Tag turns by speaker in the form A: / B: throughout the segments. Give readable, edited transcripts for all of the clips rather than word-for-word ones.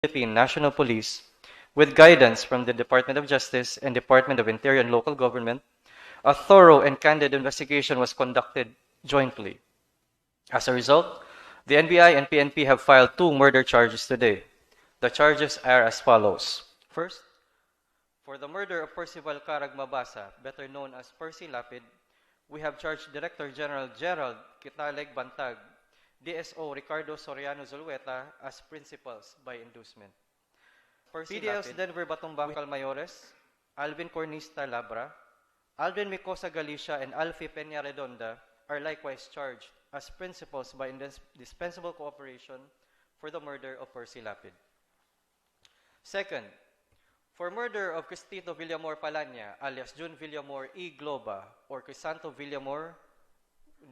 A: Philippine National Police, with guidance from the Department of Justice and Department of Interior and Local Government, a thorough and candid investigation was conducted jointly. As a result, the NBI and PNP have filed 2 murder charges today. The charges are as follows. First, for the murder of Percival Carag Mabasa, better known as Percy Lapid, we have charged Director General Gerald Kitaleg-Bantag, DSO Ricardo Soriano Zulueta as principals by inducement. PDL's Denver Batumbakal Mayores, Alvin Cornista Labra, Aldrin Micosa Galicia, and Alfie Peña Redonda are likewise charged as principals by indispensable cooperation for the murder of Percy Lapid. Second, for murder of Cristito Villamor Palanya, alias June Villamor E. Globa, or Crisanto Villamor,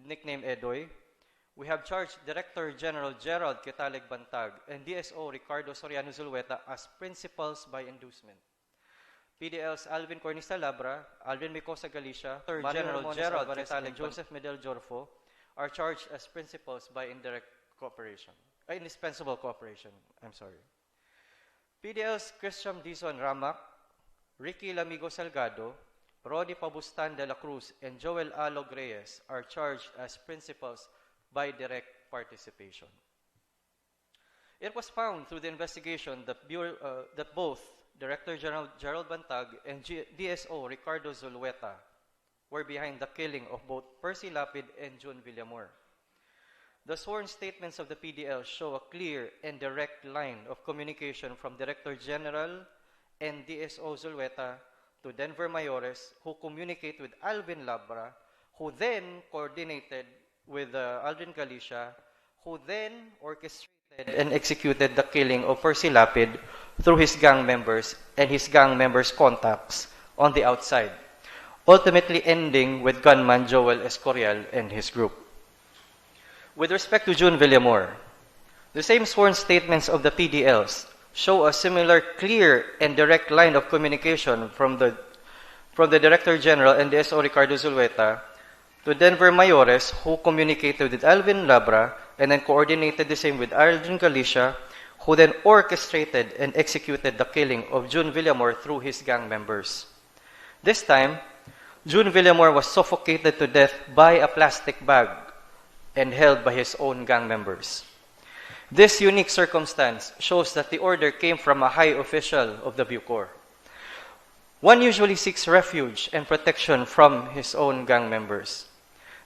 A: nickname Edoy, we have charged Director General Gerald Kitaleg-Bantag and DSO Ricardo Soriano Zulueta as principals by inducement. PDL's Alvin Cornista Labra, Alvin Micosa Galicia, General Gerald Kitaleg and Joseph Medel Jorfo are charged as principals by indispensable cooperation. PDL's Christian Dizon Ramak, Ricky Lamigo Salgado, Ronnie Pabustan de la Cruz, and Joel Alog Reyes are charged as principals by direct participation. It was found through the investigation that both Director General Gerald Bantag and DSO Ricardo Zulueta were behind the killing of both Percy Lapid and June Villamor. The sworn statements of the PDL show a clear and direct line of communication from Director General and DSO Zulueta to Denver Mayores, who communicate with Alvin Labra, who then coordinated with Aldrin Galicia, who then orchestrated and executed the killing of Percy Lapid through his gang members and his gang members' contacts on the outside, ultimately ending with gunman Joel Escorial and his group. With respect to June Villamor, the same sworn statements of the PDLs show a similar clear and direct line of communication from the Director General and DSO Ricardo Zulueta to Denver Mayores, who communicated with Alvin Labra and then coordinated the same with Aldrin Galicia, who then orchestrated and executed the killing of June Villamor through his gang members. This time, June Villamor was suffocated to death by a plastic bag and held by his own gang members. This unique circumstance shows that the order came from a high official of the Bucor. One usually seeks refuge and protection from his own gang members.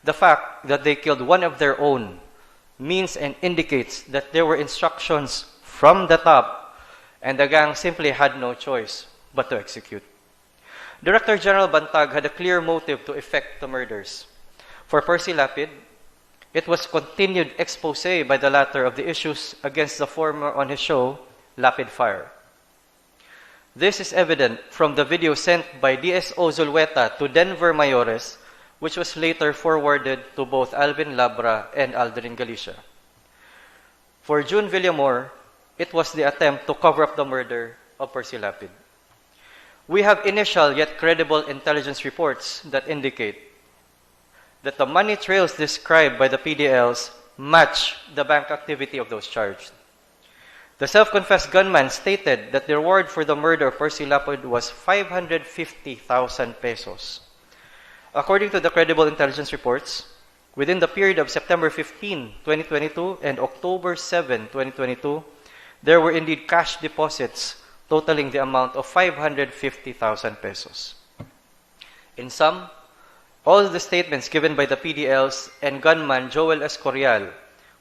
A: The fact that they killed one of their own means and indicates that there were instructions from the top and the gang simply had no choice but to execute. Director General Bantag had a clear motive to effect the murders. For Percy Lapid, it was continued expose by the latter of the issues against the former on his show, Lapid Fire. This is evident from the video sent by DSO Zulueta to Denver Mayores, which was later forwarded to both Alvin Labra and Aldrin Galicia. For June Villamor, it was the attempt to cover up the murder of Percy Lapid. We have initial yet credible intelligence reports that indicate that the money trails described by the PDLs match the bank activity of those charged. The self-confessed gunman stated that the reward for the murder of Percy Lapid was 550,000 pesos. According to the credible intelligence reports, within the period of September 15, 2022 and October 7, 2022, there were indeed cash deposits totaling the amount of 550,000 pesos. In sum, all the statements given by the PDLs and gunman Joel Escorial,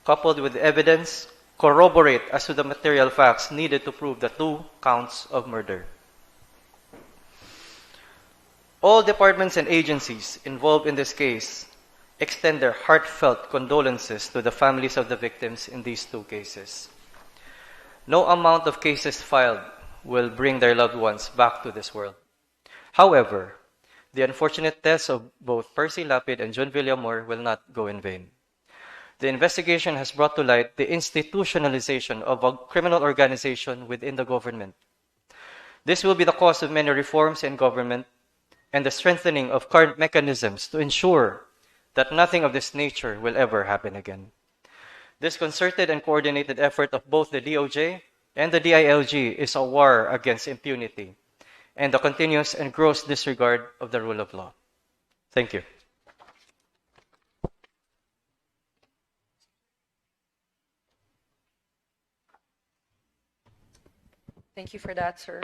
A: coupled with evidence, corroborate as to the material facts needed to prove the 2 counts of murder. All departments and agencies involved in this case extend their heartfelt condolences to the families of the victims in these 2 cases. No amount of cases filed will bring their loved ones back to this world. However, the unfortunate deaths of both Percy Lapid and June Villamor will not go in vain. The investigation has brought to light the institutionalization of a criminal organization within the government. This will be the cause of many reforms in government and the strengthening of current mechanisms to ensure that nothing of this nature will ever happen again. This concerted and coordinated effort of both the DOJ and the DILG is a war against impunity and the continuous and gross disregard of the rule of law. Thank you.
B: Thank you for that, sir.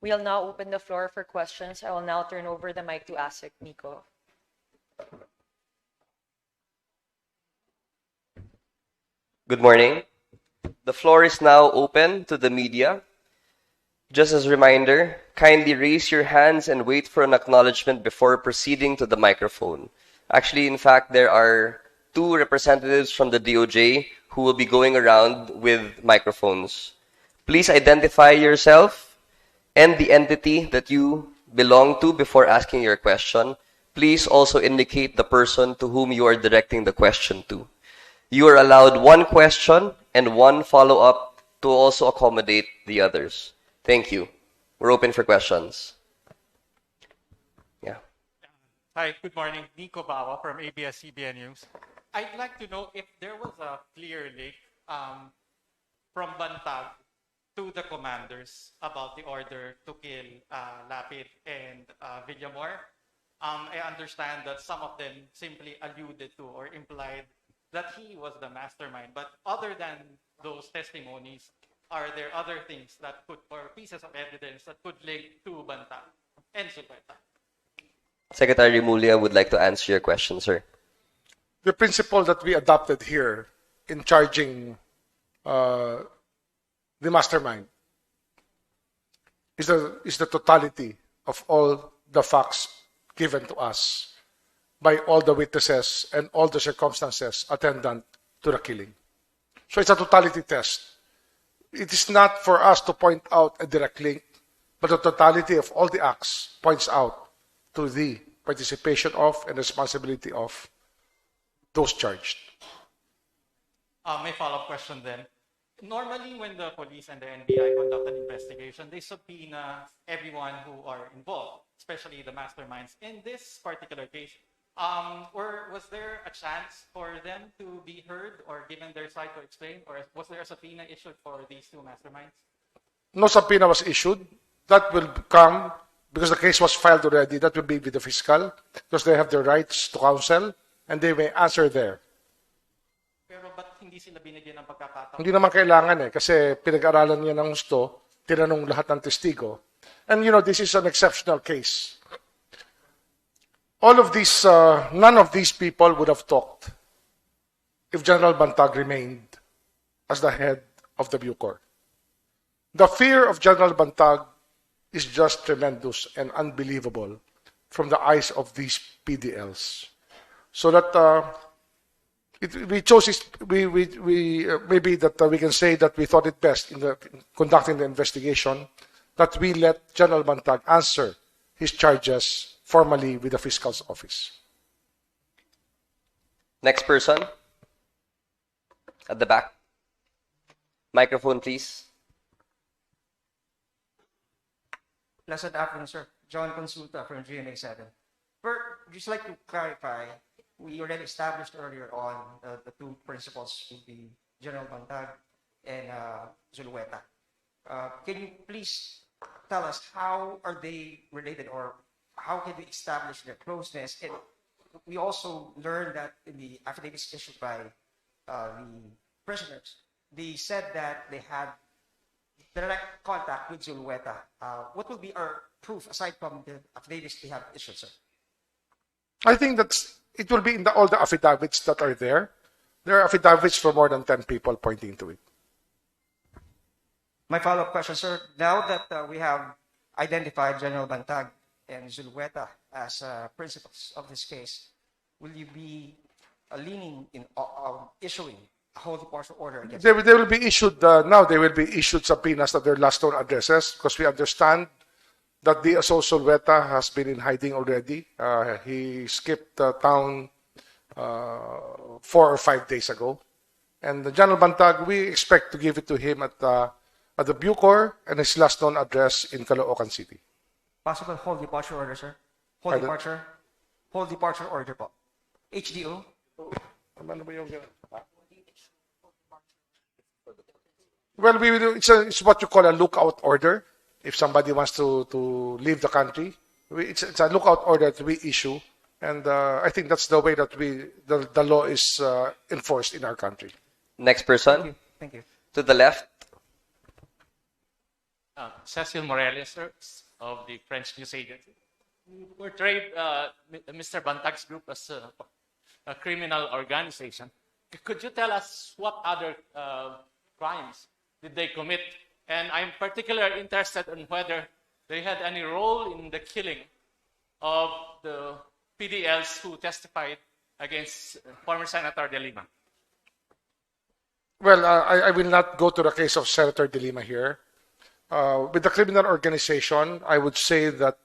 B: We'll now open the floor for questions. I will now turn over the mic to ASEC Nico.
C: Good morning. The floor is now open to the media. Just as a reminder, kindly raise your hands and wait for an acknowledgement before proceeding to the microphone. Actually, in fact, there are 2 representatives from the DOJ who will be going around with microphones. Please identify yourself and the entity that you belong to before asking your question. Please also indicate the person to whom you are directing the question to. You are allowed 1 question and 1 follow-up to also accommodate the others. Thank you. We're open for questions. Yeah.
D: Hi, good morning. Nico Bawa from ABS-CBN News. I'd like to know if there was a clear link from Bantag to the commanders about the order to kill Lapid and Villamor. I understand that some of them simply alluded to or implied that he was the mastermind. But other than those testimonies, are there other things that could, or pieces of evidence that could link to Bantag and Zulueta?
C: Secretary Mulya would like to answer your question, sir.
E: The principle that we adopted here in charging the mastermind is the totality of all the facts given to us by all the witnesses and all the circumstances attendant to the killing. So it's a totality test. It is not for us to point out a direct link, but the totality of all the acts points out to the participation of and responsibility of those charged.
D: My follow-up question then. Normally, when the police and the NBI conduct an investigation, they subpoena everyone who are involved, especially the masterminds. In this particular case, or was there a chance for them to be heard or given their side to explain, or was there a subpoena issued for these 2 masterminds?
E: No subpoena was issued. That will come because the case was filed already. That will be with the fiscal because they have the rights to counsel and they may answer there.
D: Pero ba't hindi sila binigyan ng pagkakataon?
E: Hindi naman kailangan kasi pinag-aralan niya ng gusto, tinanong lahat ng testigo. And this is an exceptional case. All of these, none of these people would have talked if General Bantag remained as the head of the Bucor. The fear of General Bantag is just tremendous and unbelievable from the eyes of these PDLs. So that we chose maybe that we can say that we thought it best in conducting the investigation that we let General Bantag answer his charges formally with the fiscal's office.
C: Next person. At the back. Microphone, please.
F: Pleasant afternoon, sir. John Consulta from GMA 7. Just like to clarify, we already established earlier on the 2 principals will be General Bantag and Zulueta. Can you please tell us how are they related, or how can we establish their closeness? And we also learned that in the affidavits issued by the prisoners, they said that they had direct contact with Zulueta. What will be our proof aside from the affidavits they have issued, sir?
E: I think that it will be in all the affidavits that are there. There are affidavits for more than 10 people pointing to it.
F: My follow-up question, sir. Now that we have identified General Bantag and Zulueta as principals of this case, will you be leaning in issuing a whole departure order against
E: They will be issued, now they will be issued subpoenas at their last known addresses because we understand that the Zulueta has been in hiding already. He skipped town 4 or 5 days ago. And the General Bantag, we expect to give it to him at the Bucor and his last known address in Caloocan City.
F: possible whole departure order, sir? Whole
E: Pardon?
F: departure? Whole departure order po. HDO?
E: Ano ba yung... Well, it's what you call a lookout order. If somebody wants to leave the country, it's a lookout order that we issue. And I think that's the way that the law is enforced in our country.
C: Next person.
F: Thank you.
C: To the left.
G: Cecil Morelia, sir, of the French News Agency. You portrayed Mr. Bantag's group as a criminal organization. Could you tell us what other crimes did they commit? And I'm particularly interested in whether they had any role in the killing of the PDLs who testified against former Senator De Lima.
E: Well, I will not go to the case of Senator De Lima here. With the criminal organization, I would say that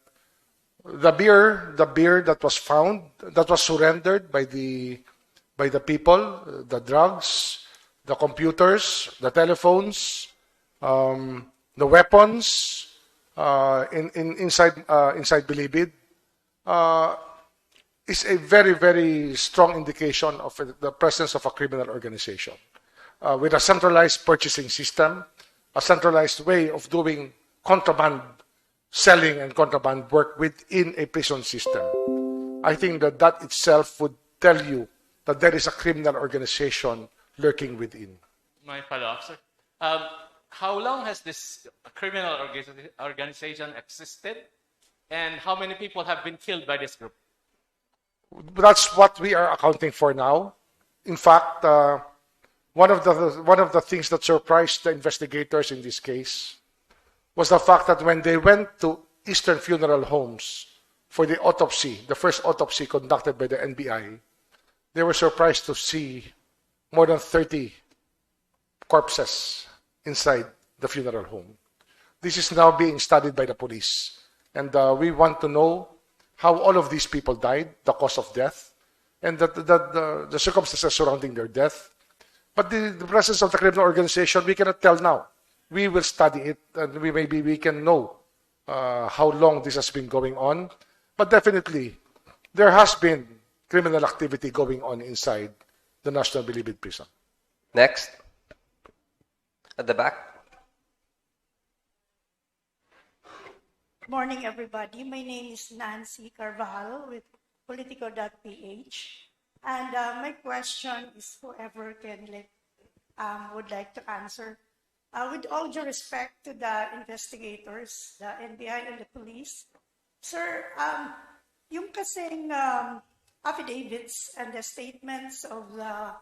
E: the beer that was found, that was surrendered by the people, the drugs, the computers, the telephones, the weapons inside Bilibid, is a very, very strong indication of the presence of a criminal organization. With a centralized purchasing system, a centralized way of doing contraband selling and contraband work within a prison system. I think that itself would tell you that there is a criminal organization lurking within.
G: My follow-up, sir. How long has this criminal organization existed? And how many people have been killed by this group?
E: That's what we are accounting for now. In fact, one of the things that surprised the investigators in this case was the fact that when they went to Eastern Funeral Homes for the autopsy, the first autopsy conducted by the NBI, they were surprised to see more than 30 corpses inside the funeral home. This is now being studied by the police. And we want to know how all of these people died, the cause of death, and the circumstances surrounding their death. But the presence of the criminal organization, we cannot tell now. We will study it, and maybe we can know how long this has been going on. But definitely, there has been criminal activity going on inside the National Bilibid Prison.
C: Next. At the back.
H: Morning, everybody. My name is Nancy Carvajal with Politico.ph. And my question is whoever would like to answer. With all due respect to the investigators, the NBI and the police, sir, yung kasing affidavits and the statements of the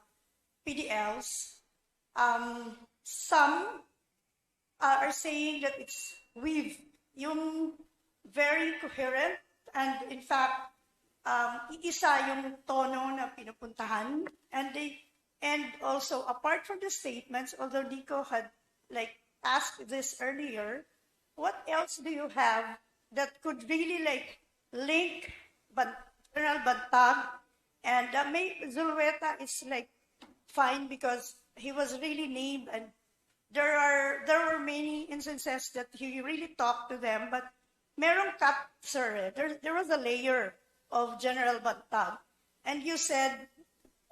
H: PDLs, some are saying that it's yung very coherent, and in fact, iisa yung tono na pinupuntahan, and also apart from the statements, although Nico had asked this earlier, what else do you have that could really link General Bantag, and Zulueta is fine because he was really named, and there were many instances that he really talked to them, but merong cut, sir. There was a layer of General Bantag, and you said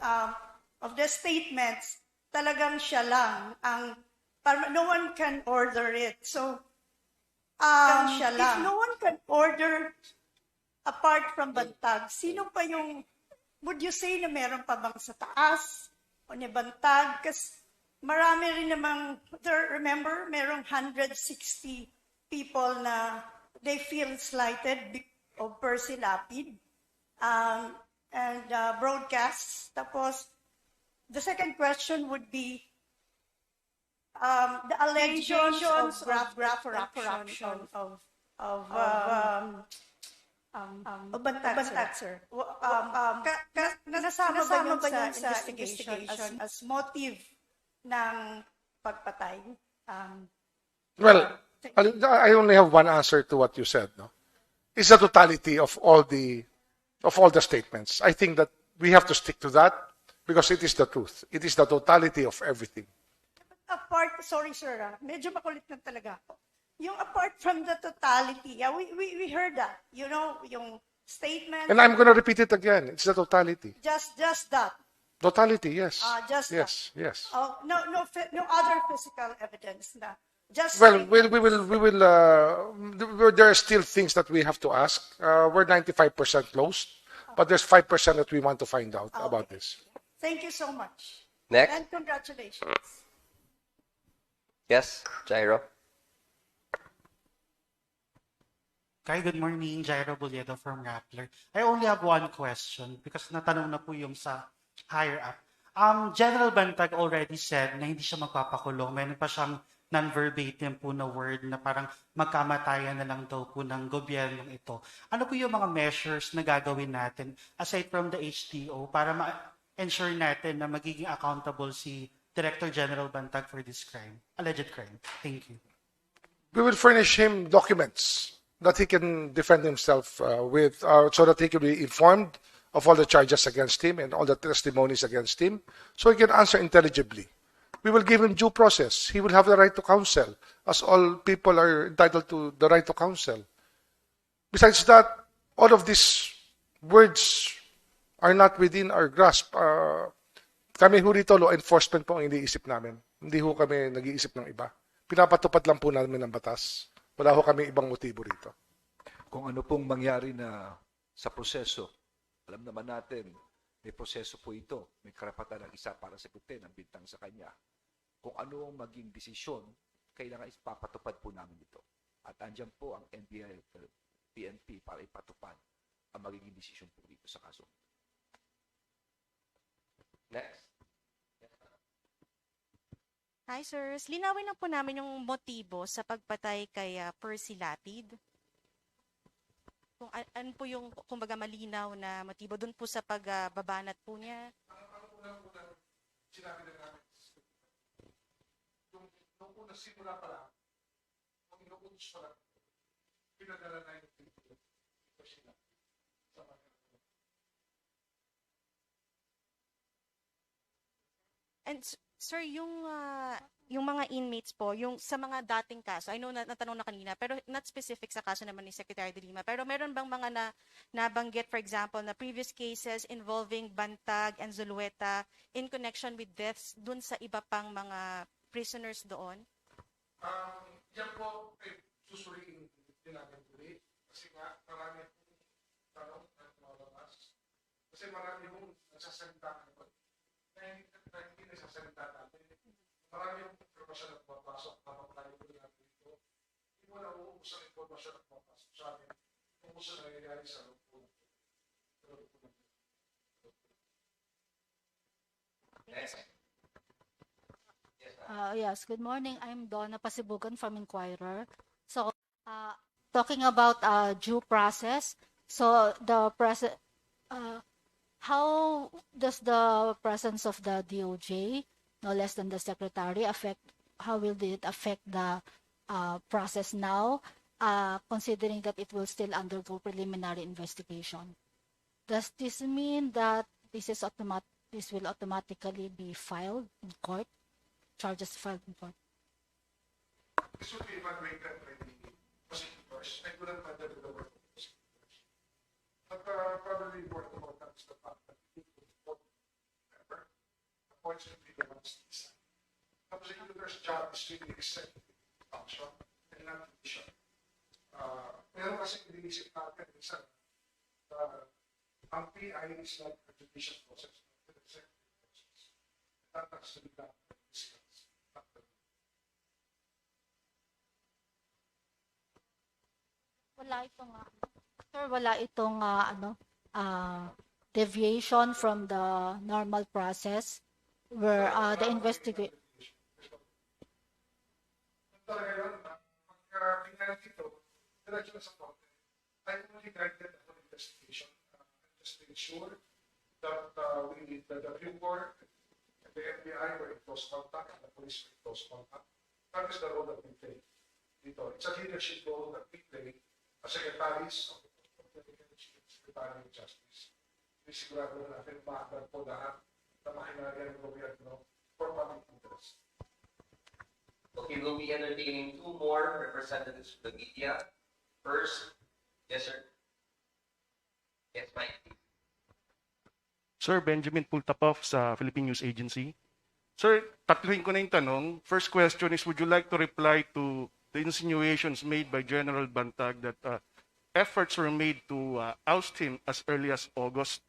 H: of the statements, talagang siya lang ang no one can order it. So if no one can order apart from Bantag, sino pa yung, would you say na meron pa bang sa taas o ni Bantag? Kasi marami rin namang, remember, merong 160 people na they feel slighted of Percy Lapid and broadcasts. Tapos, the second question would be the allegations of corruption of Bantag, sir. Nasama ba yun sa investigation as motive ng pagpatay?
E: Well, I only have one answer to what you said. No, it's the totality of all the statements. I think that we have to stick to that because it is the truth. It is the totality of everything.
H: Sorry, sir. Medyo makulit na talaga ako. Yung apart from the totality, yeah, we heard that. You know, yung statement.
E: And I'm going to repeat it again. It's the totality.
H: Just that.
E: Totality, yes.
H: Just that.
E: Yes, yes.
H: No other physical evidence na. Just
E: Well, there are still things that we have to ask. We're 95% closed, but there's 5% that we want to find out about this.
H: Thank you so much.
C: Next.
H: And congratulations.
C: Yes, Jairo.
I: Hi, good morning. Jairo Bulyedo from Rappler. I only have one question because natanong na po yung sa higher up. General Bantag already said na hindi siya magpapakulong. Meron pa siyang non-verbatim po na word na parang magkamatayan na lang daw po ng gobyernong ito. Ano po yung mga measures na gagawin natin aside from the HTO para ma-ensure natin na magiging accountable si Director General Bantag for this crime, alleged crime? Thank you.
E: We will furnish him documents that he can defend himself with, so that he can be informed of all the charges against him and all the testimonies against him, so he can answer intelligibly. We will give him due process. He will have the right to counsel, as all people are entitled to the right to counsel. Besides that, all of these words are not within our grasp. Kami ho rito, law enforcement po ang iniisip namin. Hindi ho kami nag-iisip ng iba. Pinapatupad lang po namin ang batas. Wala ho kami ibang motibo rito.
J: Kung ano pong mangyari na sa proseso, alam naman natin, may proseso po ito. May karapatan ng isa para sagutin ang bintang sa kanya. Kung ano ang maging desisyon, kailangan ipapatupad po namin ito. At andyan po ang NBI-PNP para ipatupad ang magiging desisyon po dito sa kaso.
C: Next.
K: Hi, sirs. Linawin lang po namin yung motibo sa pagpatay kay Percy Lapid. Kung ano po yung, kumbaga, malinaw na motibo doon po sa pagbabanat po niya.
E: Sinabi na namin, nung una simula pa lang, nung inuutos pa lang, pinadala na yung video ko sila sa mga.
K: And sir, yung mga inmates po, yung sa mga dating kaso, I know natanong na kanina, pero not specific sa kaso naman ni Secretary de Lima, pero meron bang mga nabanggit, for example, na previous cases involving Bantag and Zulueta in connection with deaths dun sa iba pang mga prisoners doon?
E: Yan po, susuriin din namin tuloy. Kasi nga, marami tanong at mababas. Kasi marami yung nagsasalita naman. Hindi nagsasalita natin. Marami yung informasyon na pumapasok habang tayo po natin dito. Hindi mo na uubos ang informasyon na pumapasok sa amin. Kung gusto na nangyayari sa loob po natin.
L: Yes, good morning. I'm Donna Pasibugan from Inquirer. So, talking about due process, so how does the presence of the DOJ, no less than the Secretary, how will it affect the process now, considering that it will still undergo preliminary investigation? Does this mean that this will automatically be filed in court? Charges filed in court?
E: This will be evaluated by the prosecutors. I couldn't handle the work of the prosecutors. But probably more important is the fact that the points will be the ones to decide. The prosecutor's job is really executive function and not judicial. Pero kasi iniisip natin minsan, ang PI is like a judicial process, not an executive process. That has to be done.
L: Wala itong deviation from the normal process where the investigate.
E: Talaga yun, pagka pinag dito, diretso na sa korte. I only guided on investigation. Just to ensure that we need the Bureau and the FBI were in close contact and the police were in close contact. That is the role that we play dito. It's a leadership role that we play as secretaries of the Secretary of Justice. Sigurado na natin maagad po lahat na makinagyan ng gobyerno for public interest.
C: Okay, we'll be entertaining two more representatives of the media. First, yes, sir. Yes, Mike.
M: Sir, Benjamin Pultapov sa Philippine News Agency. Sir, tatluhin ko na yung tanong. First question is, would you like to reply to the insinuations made by General Bantag that efforts were made to oust him as early as August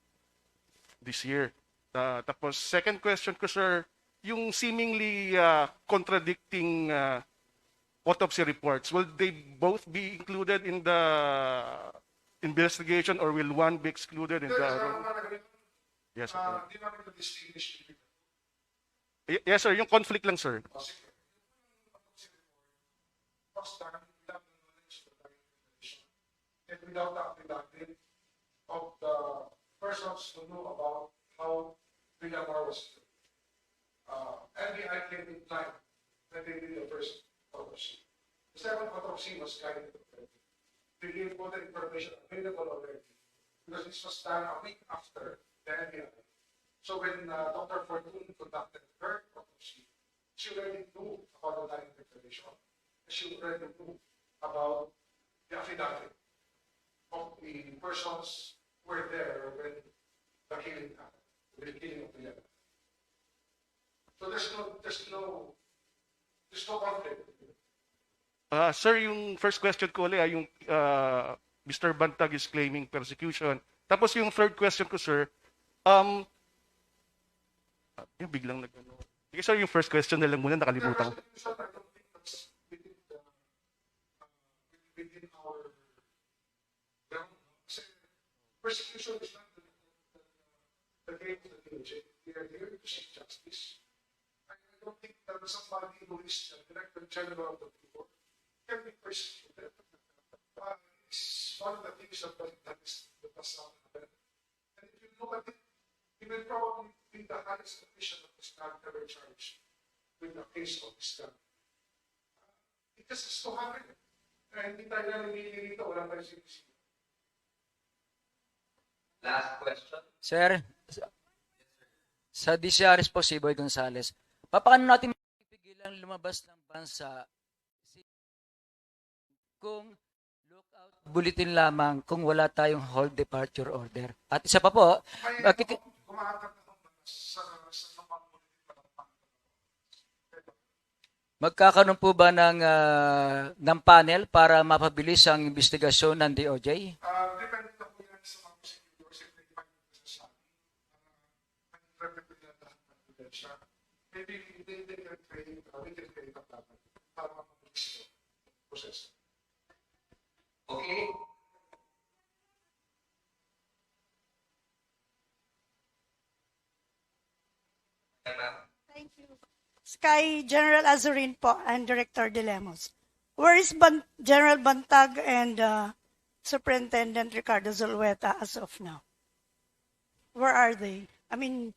M: this year? Tapos, second question ko, sir, yung seemingly contradicting autopsy reports, will they both be included in the investigation or will one be excluded in the other? Yes, sir.
E: Di namin ito distinguish.
M: Yes, sir. Yung conflict lang, sir.
E: And without the affidavit of the persons who knew about how Villamor was killed. NBI came in time when they did the first autopsy. The second autopsy was guided already. They gave all the information available already because this was done a week after the NBI. So when Dr. Fortune conducted her autopsy, she already knew about the dying declaration. She already knew about the affidavit of the persons who were there when the killing happened, the killing of the level. So there's no conflict.
M: Sir, yung first question ko ulit, yung Mr. Bantag is claiming persecution. Tapos yung third question ko, sir, yung biglang nag-ano. Sige, sir, yung first question na lang muna, nakalimutan ko.
E: Within our realm, persecution is not the game of the DOJ. We are here to seek justice. I don't think that somebody who is the Director General of the people can be persecuted. It's one of the things that does not happen. And if you look at it, he will probably be the highest official of this country ever charged with a case of this kind. It just has to happen. Hindi tayo namimili rito, walang tayo sinisip.
C: Last question.
N: Sir, sa DCRS po si Boy Gonzales, paano natin mapipigilan lumabas ng bansa kung lookout bulletin lamang kung wala tayong hold departure order? At isa pa po, magkakaroon po ba ng panel para mapabilis ang investigasyon ng DOJ?
E: Depende na po yan sa mga procedures if they find it necessary. Maybe they can create, we can create a plan para mapabilis yung process.
C: Okay.
H: Thank you. Sky General Azurin po and Director De Lemos. Where is General Bantag and Superintendent Ricardo Zulueta as of now? Where are they? I mean,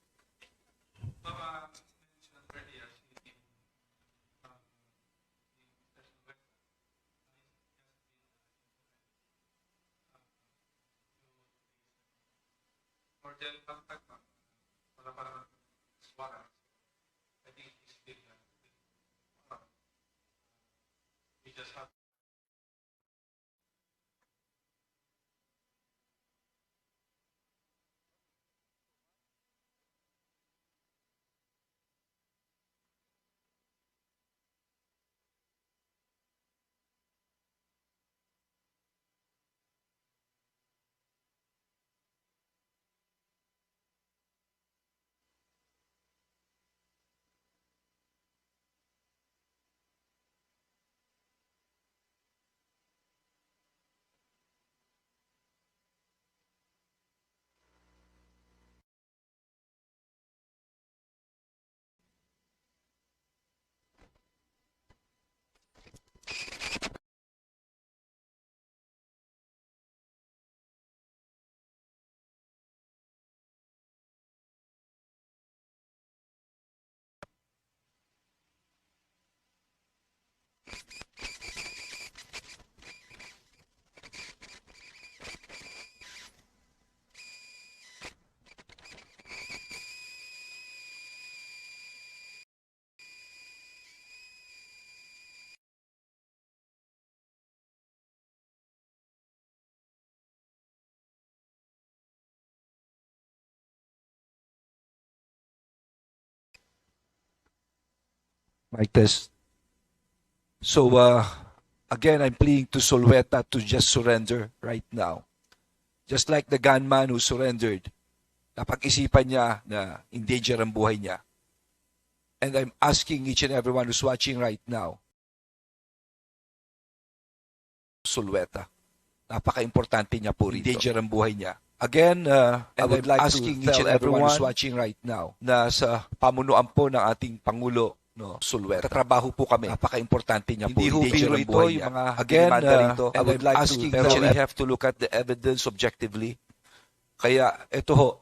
J: Mic test. So, again, I'm pleading to Solweta to just surrender right now. Just like the gunman who surrendered, napag-isipan niya na in danger ang buhay niya. And I'm asking each and everyone who's watching right now, Solweta, napaka-importante niya po rito. In danger ang buhay niya. Again, I would like asking each and everyone who's watching right now na sa pamunuan po ng ating Pangulo, no, Solweta. Katrabaho po kami. Napaka-importante niya po. Hindi ho biro ito yung mga again, I would like asking to we have to look at the evidence objectively. Kaya ito ho,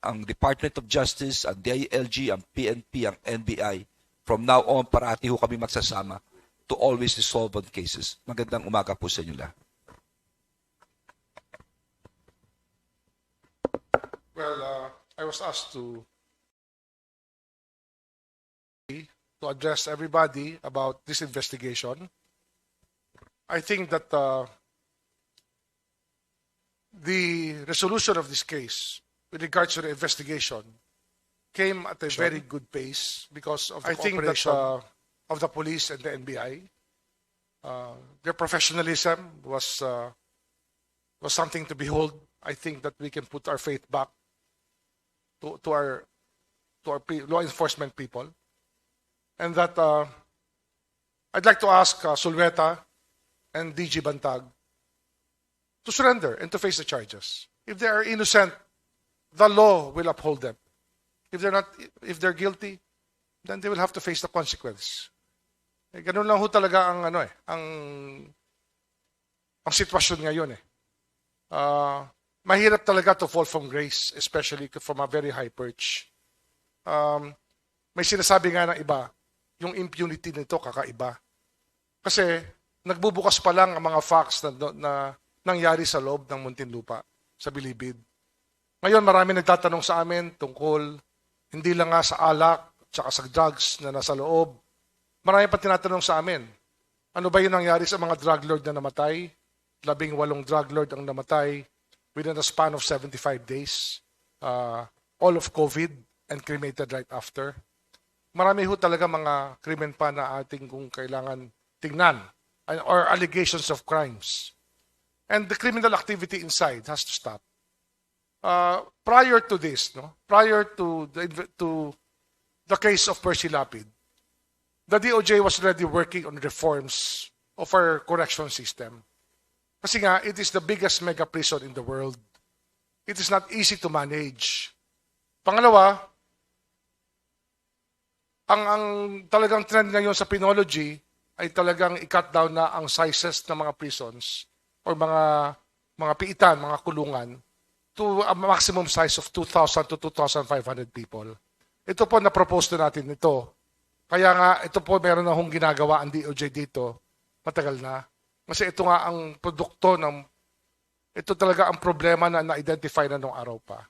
J: ang Department of Justice, ang DILG, ang PNP, ang NBI, from now on, parati ho kami magsasama to always resolve on cases. Magandang umaga po sa inyo lahat.
E: Well, I was asked to address everybody about this investigation. I think that the resolution of this case with regards to the investigation came at a very good pace because of the cooperation of the police and the NBI. Their professionalism was something to behold. I think that we can put our faith back to our law enforcement people, and that I'd like to ask Solweta and DG Bantag to surrender and to face the charges. If they are innocent, the law will uphold them. If they're not, if they're guilty, then they will have to face the consequence. Eh, ganun lang ho talaga ang ang sitwasyon ngayon eh. Mahirap talaga to fall from grace, especially from a very high perch. May sinasabi nga ng iba, yung impunity nito kakaiba. Kasi nagbubukas pa lang ang mga facts na nangyari sa loob ng Muntinlupa, sa Bilibid. Ngayon marami nagtatanong sa amin tungkol hindi lang nga sa alak tsaka sa drugs na nasa loob. Marami pa tinatanong sa amin, ano ba yung nangyari sa mga drug lord na namatay? 18 drug lord ang namatay within a span of 75 days. All of COVID and cremated right after. Marami ho talaga mga krimen pa na ating kung kailangan tingnan or allegations of crimes. And the criminal activity inside has to stop. Prior to this, prior to the case of Percy Lapid, the DOJ was already working on reforms of our correction system. Kasi nga, it is the biggest mega prison in the world. It is not easy to manage. Pangalawa, ang talagang trend ngayon sa penology ay talagang i-cut down na ang sizes ng mga prisons or mga piitan, mga kulungan to a maximum size of 2,000 to 2,500 people. Ito po na-propose na natin ito. Kaya nga, ito po meron na hong ginagawa ang DOJ dito. Matagal na. Kasi ito nga ang produkto ito talaga ang problema na na-identify na nung araw pa.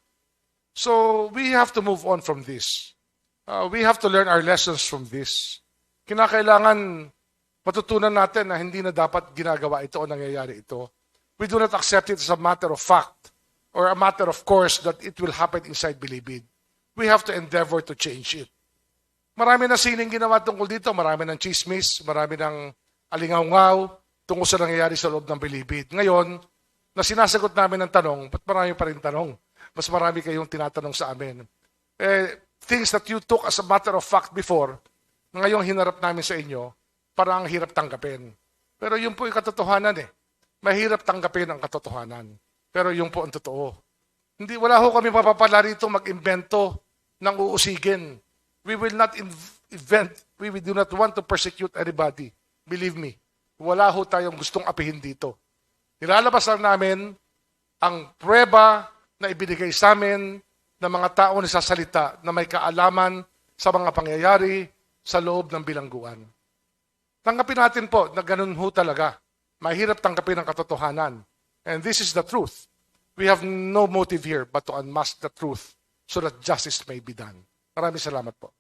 E: So, we have to move on from this. We have to learn our lessons from this. Kinakailangan matutunan natin na hindi na dapat ginagawa ito o nangyayari ito. We do not accept it as a matter of fact or a matter of course that it will happen inside Bilibid. We have to endeavor to change it. Marami na sining ginawa tungkol dito. Marami ng chismis, marami ng alingaw-ngaw tungkol sa nangyayari sa loob ng Bilibid. Ngayon, na sinasagot namin ng tanong, ba't marami pa rin tanong? Mas marami kayong tinatanong sa amin. Things that you took as a matter of fact before, ngayong hinarap namin sa inyo, parang hirap tanggapin. Pero yun po yung katotohanan eh. Mahirap tanggapin ang katotohanan. Pero yun po ang totoo. Wala ho kami mapapala rito mag-invento ng uusigin. We will not invent. We do not want to persecute anybody. Believe me. Wala ho tayong gustong apihin dito. Nilalabas lang namin ang pruweba na ibinigay sa amin ng mga tao na sasalita na may kaalaman sa mga pangyayari sa loob ng bilangguan. Tanggapin natin po na ganun ho talaga. Mahirap tanggapin ang katotohanan. And this is the truth. We have no motive here but to unmask the truth so that justice may be done. Maraming salamat po.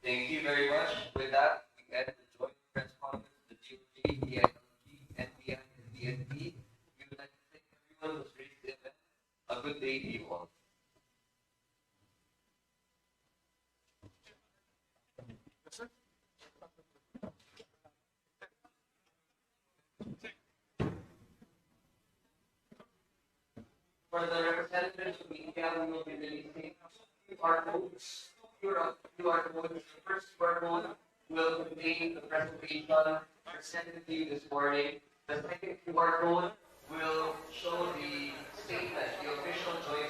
C: Thank you very much. With that, we end the joint press conference of the DOJ, DILG, NBI, and PNP. We would like to thank everyone who's raised the event. A good day to you all.
E: Yes, sir.
C: For the representatives of media, we will be releasing QR codes. QR codes. The first QR code will contain the presentation presented to you this morning. The second QR code will show the statement, the official joint